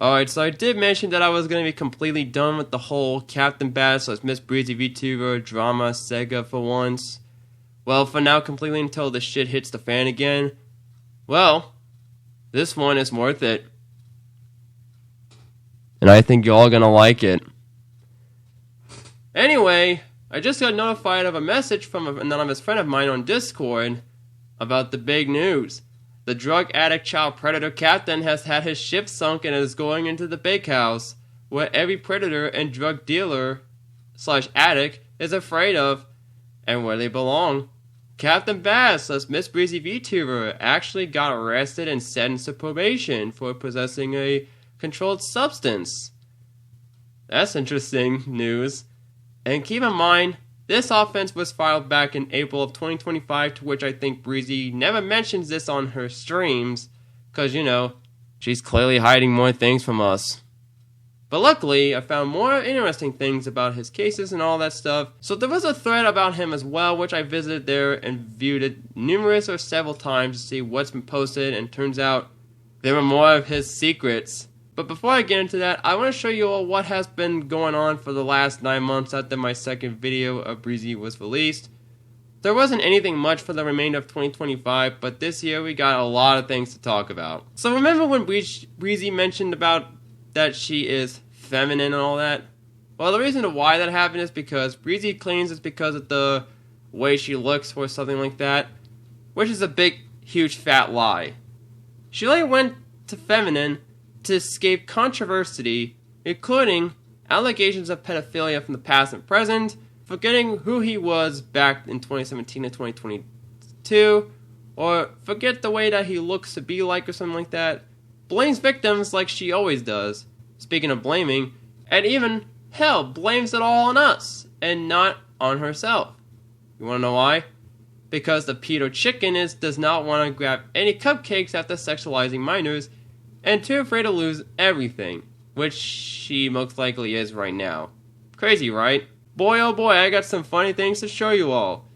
Alright, so I did mention that I was going to be completely done with the whole Captain Bass / MissBreezyVTuber drama Sega for once. Well, for now, completely until the shit hits the fan again. Well, this one is worth it. And I think you're all going to like it. Anyway, I just got notified of a message from an anonymous friend of mine on Discord about the big news. The drug addict child predator captain has had his ship sunk and is going into the big house, where every predator and drug dealer / addict is afraid of, and where they belong. Captain Bass / MissBreezyVTuber actually got arrested and sentenced to probation for possessing a controlled substance. That's interesting news. And keep in mind, this offense was filed back in April of 2025, to which I think Breezy never mentions this on her streams, because, you know, she's clearly hiding more things from us. But luckily, I found more interesting things about his cases and all that stuff, so there was a thread about him as well, which I visited there and viewed it numerous or several times to see what's been posted, and turns out there were more of his secrets. But before I get into that, I want to show you all what has been going on for the last 9 months after my second video of Breezy was released. There wasn't anything much for the remainder of 2025, but this year we got a lot of things to talk about. So remember when Breezy mentioned about that she is feminine and all that? Well, the reason why that happened is because Breezy claims it's because of the way she looks or something like that, which is a big, huge, fat lie. She only went to feminine to escape controversy, including allegations of pedophilia from the past and present, forgetting who he was back in 2017 and 2022, or forget the way that he looks to be like or something like that, blames victims like she always does, speaking of blaming, and even, hell, blames it all on us, and not on herself. You wanna know why? Because the pedo chicken does not want to grab any cupcakes after sexualizing minors, and too afraid to lose everything, which she most likely is right now. Crazy, right? Boy oh boy, I got some funny things to show you all.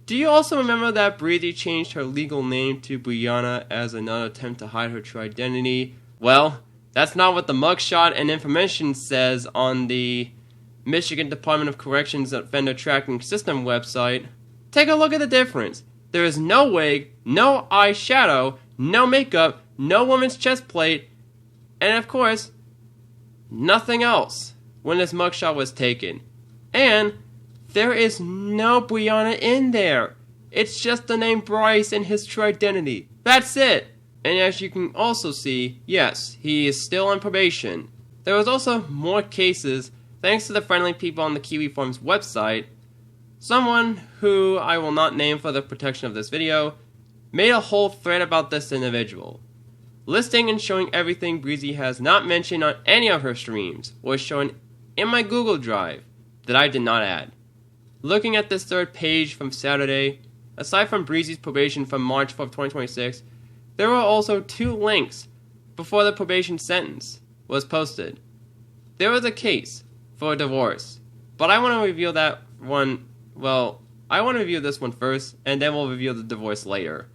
Do you also remember that Breezy changed her legal name to Brianna as another attempt to hide her true identity? Well, that's not what the mugshot and information says on the Michigan Department of Corrections Offender Tracking System website. Take a look at the difference. There is no wig, no eyeshadow, no makeup, no woman's chest plate, and of course, nothing else when this mugshot was taken. And there is no Brianna in there. It's just the name Bryce and his true identity. That's it. And as you can also see, yes, he is still on probation. There was also more cases thanks to the friendly people on the Kiwi Farms website. Someone who I will not name for the protection of this video made a whole thread about this individual, listing and showing everything Breezy has not mentioned on any of her streams, or shown in my Google Drive, that I did not add. Looking at this third page from Saturday, aside from Breezy's probation from March 4th, 2026, there were also 2 links before the probation sentence was posted. There was a case for a divorce, but I want to reveal that one, well, I want to review this one first, and then we'll review the divorce later.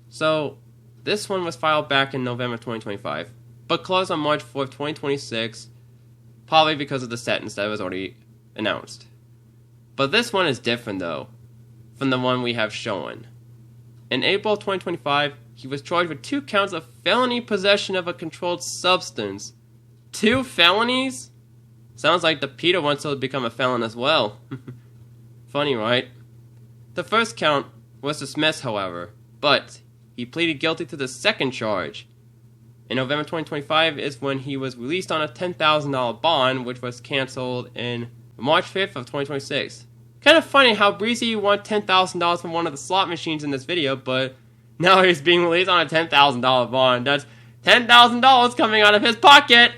So, this one was filed back in November 2025, but closed on March 4th, 2026, probably because of the sentence that was already announced. But this one is different, though, from the one we have shown. In April 2025, he was charged with 2 counts of felony possession of a controlled substance. 2 felonies? Sounds like the pedo wants to become a felon as well. Funny, right? The first count was dismissed, however, but he pleaded guilty to the second charge. In November 2025 is when he was released on a $10,000 bond, which was canceled in March 5th of 2026. Kind of funny how Breezy won $10,000 from one of the slot machines in this video, but now he's being released on a $10,000 bond. That's $10,000 coming out of his pocket!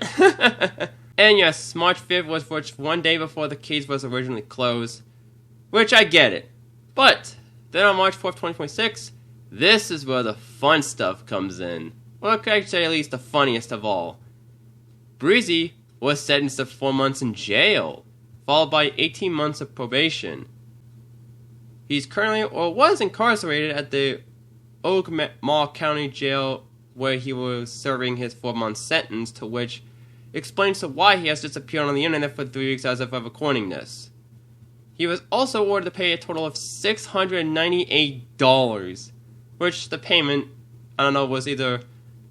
And yes, March 5th was just one day before the case was originally closed, which I get it. But then on March 4th, 2026, this is where the fun stuff comes in. Well, I could say at least the funniest of all. Breezy was sentenced to 4 months in jail, followed by 18 months of probation. He's currently, or was incarcerated at the Ogemaw County Jail where he was serving his 4-month sentence, to which explains to why he has disappeared on the internet for 3 weeks as of recording this. He was also ordered to pay a total of $698, which the payment, I don't know, was either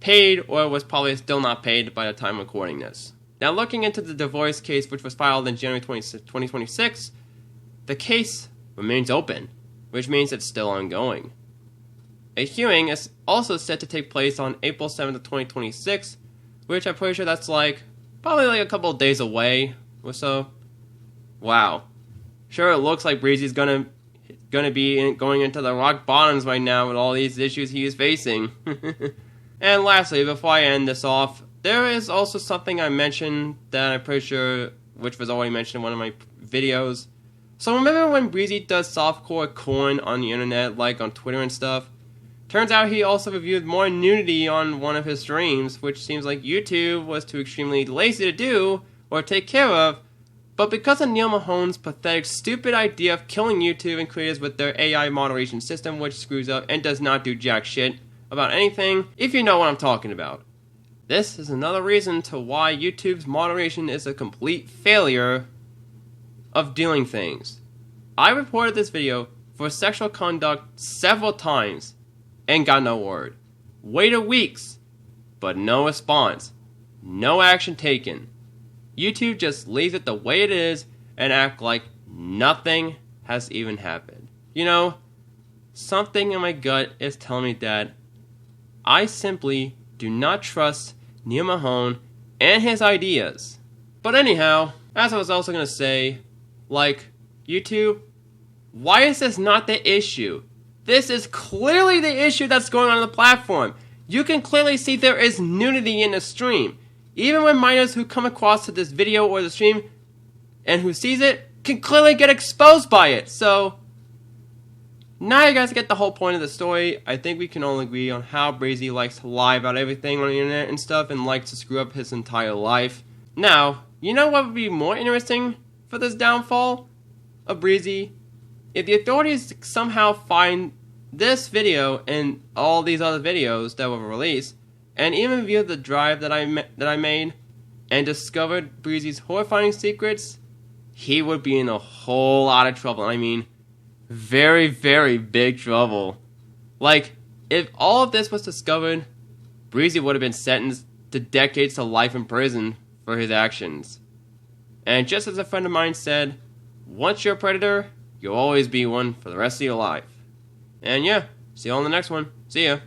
paid or was probably still not paid by the time recording this. Now, looking into the divorce case, which was filed in January 2026, the case remains open, which means it's still ongoing. A hearing is also set to take place on April 7th of 2026, which I'm pretty sure that's probably a couple of days away or so. Wow. Sure, it looks like Breezy's gonna be going into the rock bottoms right now with all these issues he is facing. And lastly, before I end this off, there is also something I mentioned that I'm pretty sure, which was already mentioned in one of my videos. So remember when Breezy does softcore corn on the internet, like on Twitter and stuff? Turns out he also reviewed more nudity on one of his streams, which seems like YouTube was too extremely lazy to do or take care of. But because of Neil Mahone's pathetic, stupid idea of killing YouTube and creators with their AI moderation system, which screws up and does not do jack shit about anything, if you know what I'm talking about. This is another reason to why YouTube's moderation is a complete failure of doing things. I reported this video for sexual conduct several times and got no word. Waited weeks, but no response. No action taken. YouTube just leaves it the way it is and act like nothing has even happened. You know, something in my gut is telling me that I simply do not trust Neil Mahone and his ideas. But anyhow, as I was also going to say, YouTube, why is this not the issue? This is clearly the issue that's going on the platform. You can clearly see there is nudity in the stream. Even when minors who come across to this video or the stream and who sees it can clearly get exposed by it. So, now you guys get the whole point of the story. I think we can all agree on how Breezy likes to lie about everything on the internet and stuff and likes to screw up his entire life. Now, you know what would be more interesting for this downfall of Breezy? If the authorities somehow find this video and all these other videos that were released, and even viewed the drive that I made, and discovered Breezy's horrifying secrets, he would be in a whole lot of trouble. I mean, very, very big trouble. If all of this was discovered, Breezy would have been sentenced to decades to life in prison for his actions. And just as a friend of mine said, once you're a predator, you'll always be one for the rest of your life. And yeah, see you on the next one. See ya.